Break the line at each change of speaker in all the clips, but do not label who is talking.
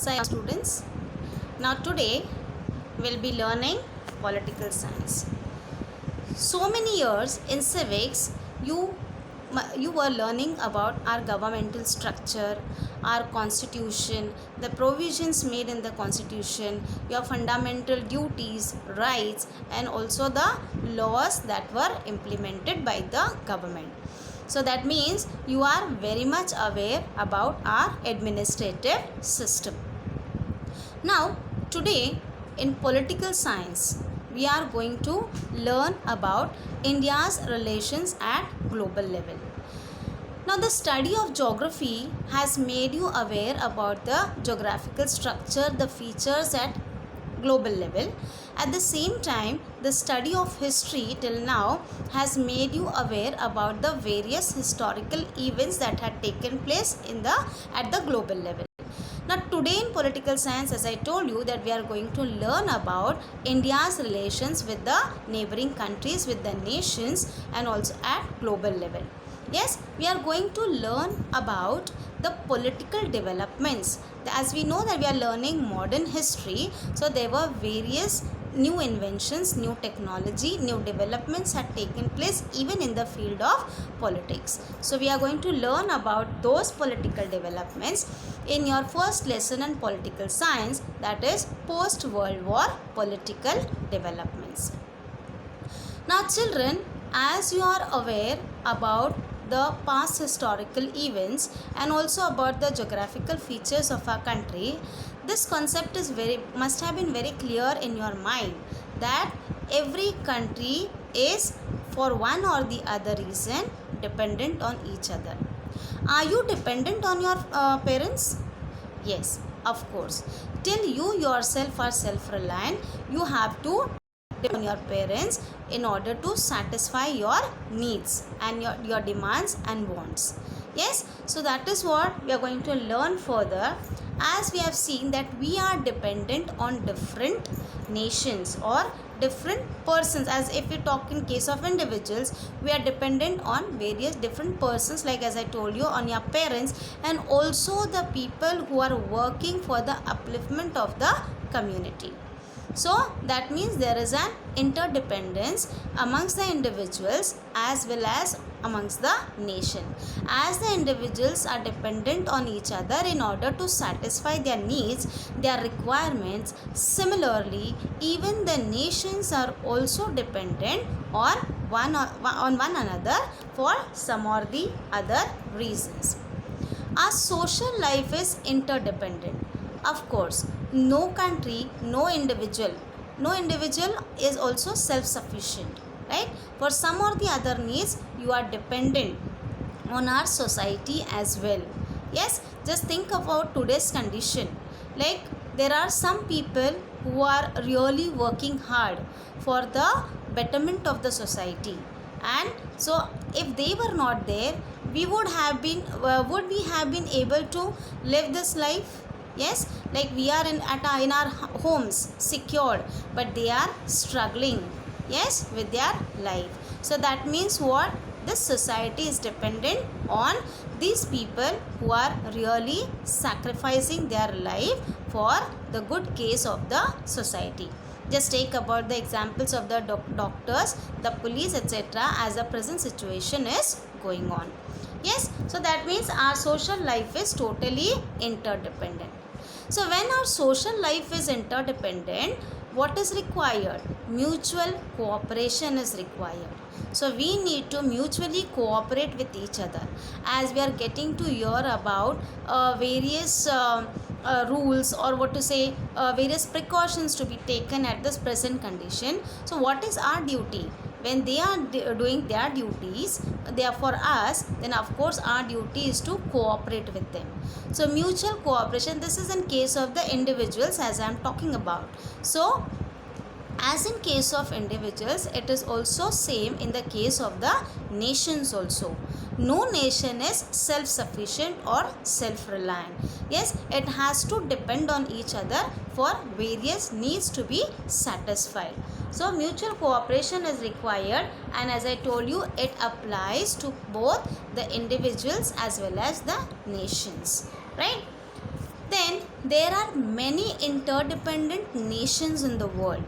Students. Now today we'll be learning political science. So many years in civics you were learning about our governmental structure, our constitution, the provisions made in the constitution, your fundamental duties, rights, and also the laws that were implemented by the government. So that means you are very much aware about our administrative system. Now today in political science we are going to learn about India's relations at global level. Now the study of geography has made you aware about the geographical structure, the features at global level. At the same time, the study of history till now has made you aware about the various historical events that had taken place at the global level. Now today in political science, as I told you, that we are going to learn about India's relations with the neighboring countries, with the nations, and also at global level. Yes, we are going to learn about the political developments. As we know that we are learning modern history, so there were various new inventions, new technology, new developments had taken place even in the field of politics. So we are going to learn about those political developments in your first lesson in political science, that is post World War political developments. Now children, as you are aware about the past historical events and also about the geographical features of our country, this concept must have been very clear in your mind that every country is for one or the other reason dependent on each other. Are you dependent on your parents? Yes, of course. Till you yourself are self-reliant, you have to depend on your parents in order to satisfy your needs and your demands and wants. Yes, so that is what we are going to learn further, as we have seen that we are dependent on different nations or different persons. As if we talk in case of individuals, we are dependent on various different persons, like as I told you, on your parents and also the people who are working for the upliftment of the community. So that means there is an interdependence amongst the individuals as well as amongst the nation. As the individuals are dependent on each other in order to satisfy their needs, their requirements, similarly even the nations are also dependent on one another for some or the other reasons. Our social life is interdependent. Of course, no country, no individual is also self-sufficient, right? For some or the other needs, you are dependent on our society as well. Yes, just think about today's condition. Like there are some people who are really working hard for the betterment of the society, and so if they were not there, we would we have been able to live this life? Yes, like we are in our homes secured, but they are struggling, yes, with their life. So that means what? This society is dependent on these people who are really sacrificing their life for the good case of the society. Just take about the examples of the doctors, the police, etc. as the present situation is going on. Yes, so that means our social life is totally interdependent. So when our social life is interdependent, what is required? Mutual cooperation is required. So we need to mutually cooperate with each other. As we are getting to hear about various rules, or various precautions to be taken at this present condition. So what is our duty? When they are doing their duties, they are for us, then of course our duty is to cooperate with them. So mutual cooperation, this is in case of the individuals as I am talking about. So as in case of individuals, it is also same in the case of the nations also. No nation is self-sufficient or self-reliant. Yes, it has to depend on each other for various needs to be satisfied. So mutual cooperation is required, and as I told you, it applies to both the individuals as well as the nations, right? Then there are many interdependent nations in the world.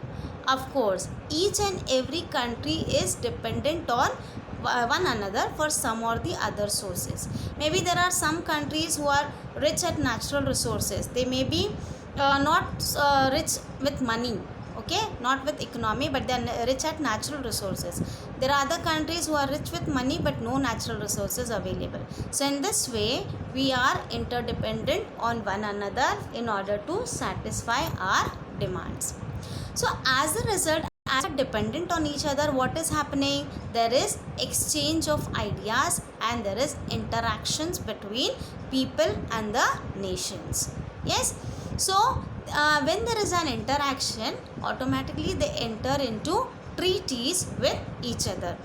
Of course, each and every country is dependent on one another for some or the other sources. Maybe there are some countries who are rich at natural resources. They may be not rich with money, okay, not with economy, but they are rich at natural resources. There are other countries who are rich with money but no natural resources available. So in this way, we are interdependent on one another in order to satisfy our demands. So as a result, as we are dependent on each other, what is happening? There is exchange of ideas and there is interactions between people and the nations. Yes. So when there is an interaction, automatically they enter into treaties with each other.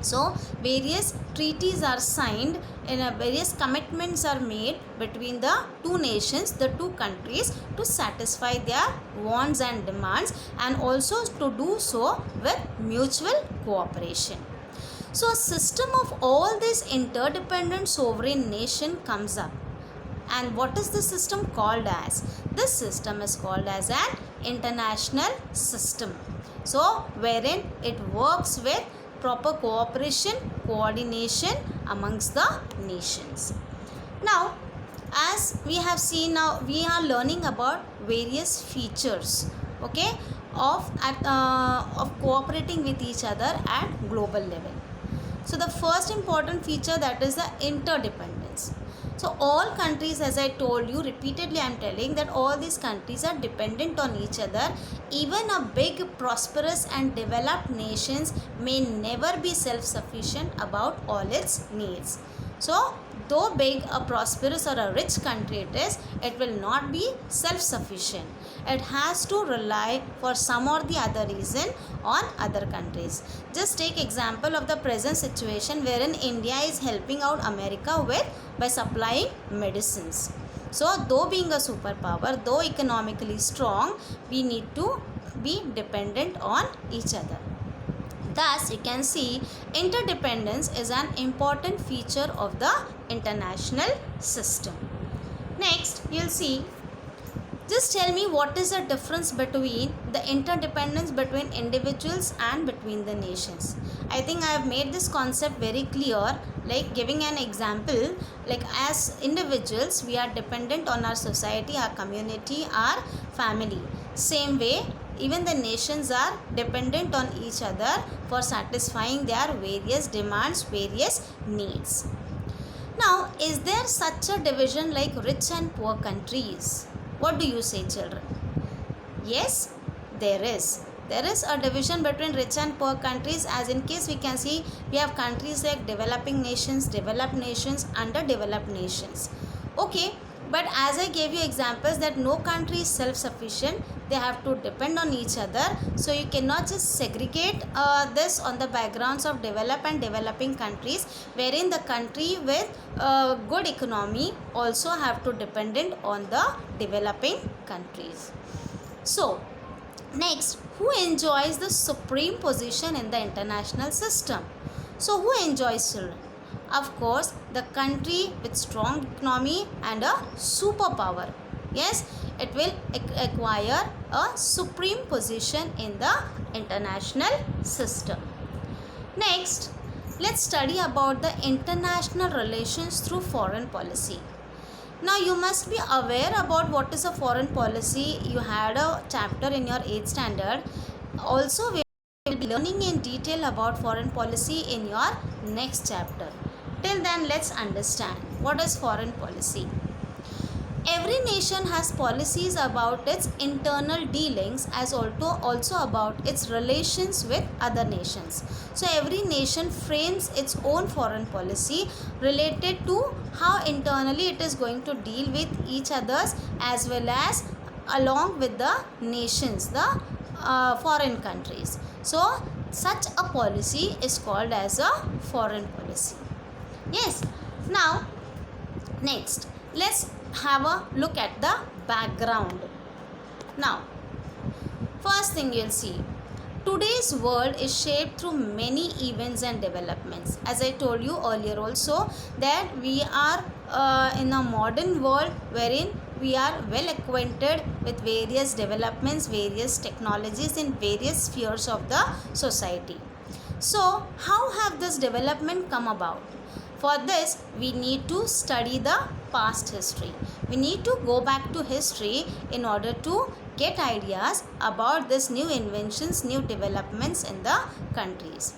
So various treaties are signed and various commitments are made between the two nations, the two countries, to satisfy their wants and demands, and also to do so with mutual cooperation. So a system of all these interdependent sovereign nation comes up. And what is the system called as? This system is called as an international system. So wherein it works with proper cooperation, coordination amongst the nations. Now, as we have seen, now we are learning about various features, okay, of cooperating with each other at global level. So the first important feature, that is the interdependence. So all countries, as I told you repeatedly, I am telling that all these countries are dependent on each other. Even a big, prosperous and developed nations may never be self-sufficient about all its needs. So though big, a prosperous or a rich country it will not be self-sufficient. It has to rely for some or the other reason on other countries. Just take example of the present situation wherein India is helping out America by supplying medicines. So though being a superpower, though economically strong, we need to be dependent on each other. Thus, you can see interdependence is an important feature of the international system. Next, you'll see, just tell me what is the difference between the interdependence between individuals and between the nations. I think I have made this concept very clear, like giving an example, like as individuals we are dependent on our society, our community, our family. Same way, even the nations are dependent on each other for satisfying their various demands, various needs. Now, is there such a division like rich and poor countries? What do you say, children? Yes, there is. There is a division between rich and poor countries, as in case we can see we have countries like developing nations, developed nations, underdeveloped nations. Okay, but as I gave you examples that no country is self-sufficient, they have to depend on each other. So you cannot just segregate this on the backgrounds of developed and developing countries, wherein the country with good economy also have to dependent on the developing countries. So next, who enjoys the supreme position in the international system? So who enjoys, children? Of course, the country with strong economy and a superpower. Yes, it will acquire a supreme position in the international system. Next, let's study about the international relations through foreign policy. Now, you must be aware about what is a foreign policy. You had a chapter in your 8th standard. Also, we will be learning in detail about foreign policy in your next chapter. Till then, let's understand what is foreign policy. Every nation has policies about its internal dealings as also about its relations with other nations. So every nation frames its own foreign policy related to how internally it is going to deal with each others as well as along with the nations, the foreign countries. So such a policy is called as a foreign policy. Yes. Now, next, let's have a look at the background. Now, first thing you'll see, today's world is shaped through many events and developments. As I told you earlier also that we are in a modern world wherein we are well acquainted with various developments, various technologies in various spheres of the society. So how have this development come about? For this, we need to study the past history. We need to go back to history in order to get ideas about this new inventions, new developments in the countries.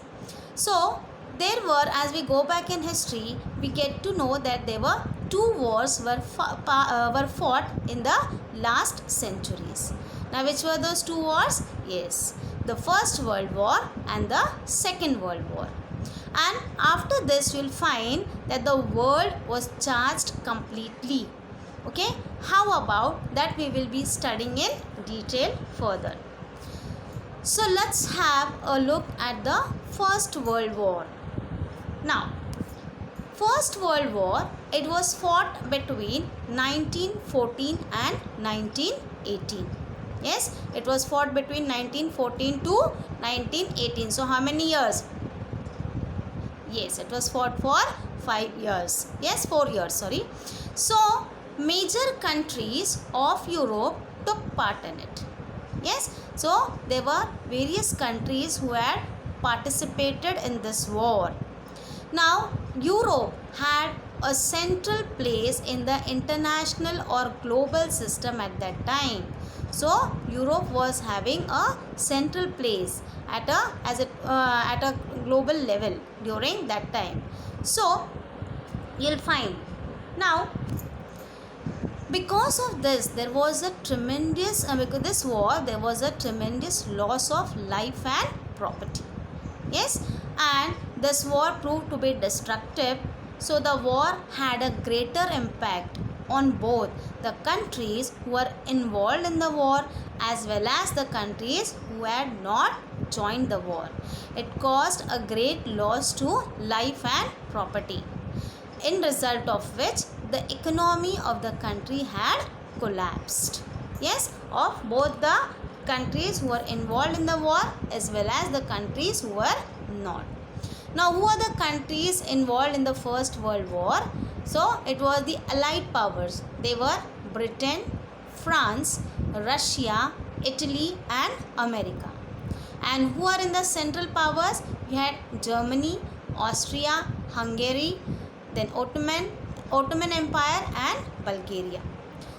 So there were, as we go back in history, we get to know that there were two wars were fought in the last centuries. Now which were those two wars? Yes, the First World War and the Second World War. And after this you will find that the world was charged completely. Okay, how about that we will be studying in detail further. So let's have a look at the First World War. Now, First World War, it was fought between 1914 and 1918. Yes, it was fought between 1914 to 1918. So how many years? Yes, it was fought for 5 years. Yes, 4 years, sorry. So major countries of Europe took part in it. Yes, so there were various countries who had participated in this war. Now, Europe had a central place in the international or global system at that time. So, Europe was having a central place at a global level during that time. So, you'll find now, because of this, there was a tremendous because this war there was a tremendous loss of life and property. Yes, and this war proved to be destructive. So the war had a greater impact on both the countries who were involved in the war as well as the countries who had not joined the war. It caused a great loss to life and property, in result of which the economy of the country had collapsed. Yes, of both the countries who were involved in the war as well as the countries who were not. Now, who are the countries involved in the First World War? So, it was the Allied powers. They were Britain, France, Russia, Italy and America. And who are in the Central powers? We had Germany, Austria, Hungary, then Ottoman Empire and Bulgaria.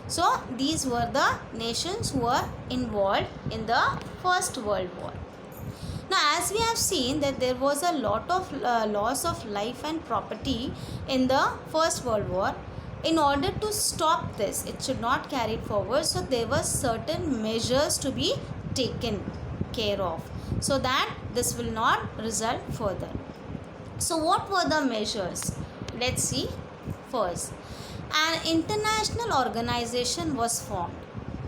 So these were the nations who were involved in the First World War. Now, as we have seen that there was a lot of loss of life and property in the First World War. In order to stop this, it should not carry forward. So there were certain measures to be taken care of so that this will not result further. So what were the measures? Let's see. First, an international organization was formed.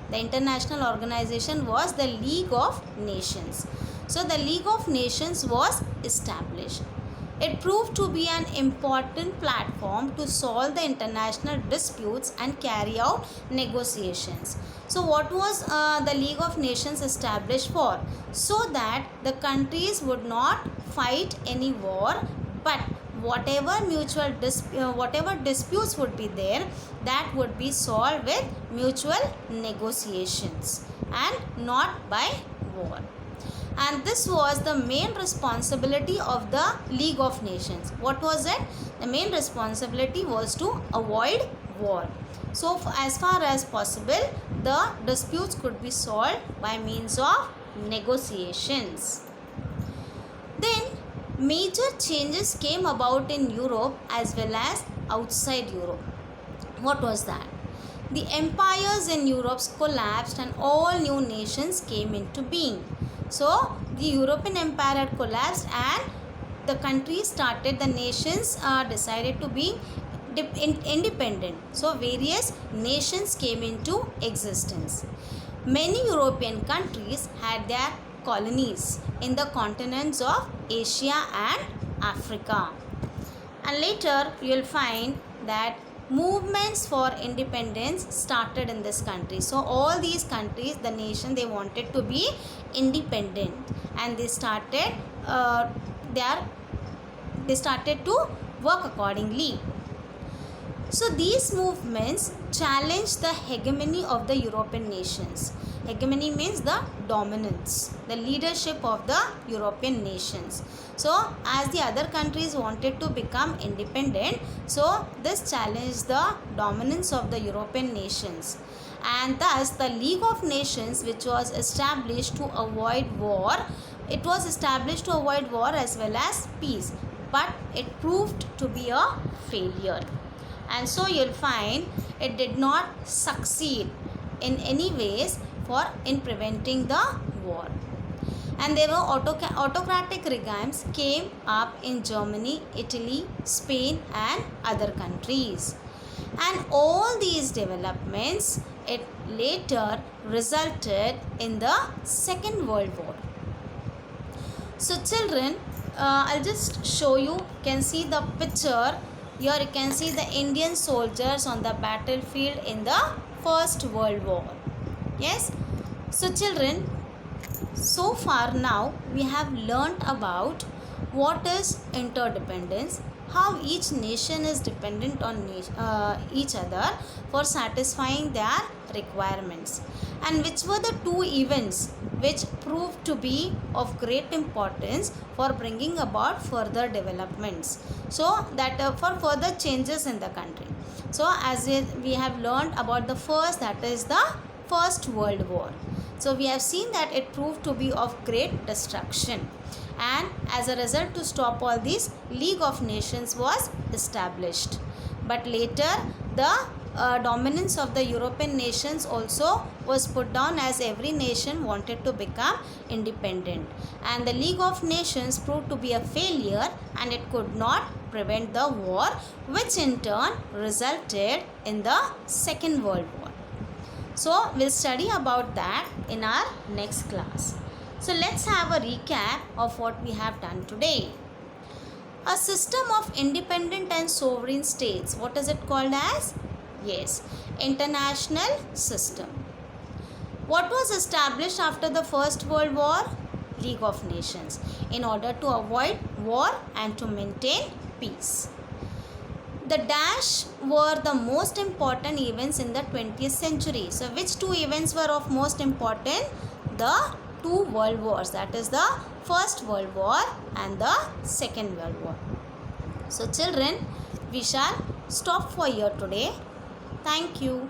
The international organization was the League of Nations. So the League of Nations was established. It proved to be an important platform to solve the international disputes and carry out negotiations. So what was the League of Nations established for? So that the countries would not fight any war, but whatever disputes would be there, that would be solved with mutual negotiations and not by war. And this was the main responsibility of the League of Nations. What was it? The main responsibility was to avoid war. So as far as possible, the disputes could be solved by means of negotiations. Then major changes came about in Europe as well as outside Europe. What was that? The empires in Europe collapsed and all new nations came into being. So the European Empire had collapsed and the countries started, the nations decided to be independent. So various nations came into existence. Many European countries had their colonies in the continents of Asia and Africa. And later you will find that movements for independence started in this country. So all these countries, the nation, they wanted to be independent and they started to work accordingly. So these movements challenged the hegemony of the European nations. Hegemony means the dominance, the leadership of the European nations. So as the other countries wanted to become independent, so this challenged the dominance of the European nations. And thus the League of Nations, which was established to avoid war, it was established to avoid war as well as peace, but it proved to be a failure. And so you'll find it did not succeed in any ways in preventing the war. And there were autocratic regimes came up in Germany, Italy, Spain and other countries. And all these developments, it later resulted in the Second World War. So children, I'll just show you, can see the picture. Here you can see the Indian soldiers on the battlefield in the First World War. Yes. So children, so far now we have learnt about what is interdependence, how each nation is dependent on each other for satisfying their requirements, and which were the two events which proved to be of great importance for bringing about further developments, so that for further changes in the country. So as we have learned about the first, that is the First World War. So we have seen that it proved to be of great destruction, and as a result, to stop all these, League of Nations was established. But later the dominance of the European nations also was put down, as every nation wanted to become independent, and the League of Nations proved to be a failure, and it could not prevent the war, which in turn resulted in the Second World War. So we'll study about that in our next class. So let's have a recap of what we have done today. A system of independent and sovereign states. What is it called as? Yes, international system. What was established after the First World War? League of Nations, in order to avoid war and to maintain peace. The dash were the most important events in the 20th century. So which two events were of most important? The two world wars, that is the First World War and the Second World War. So children, we shall stop for here today. Thank you.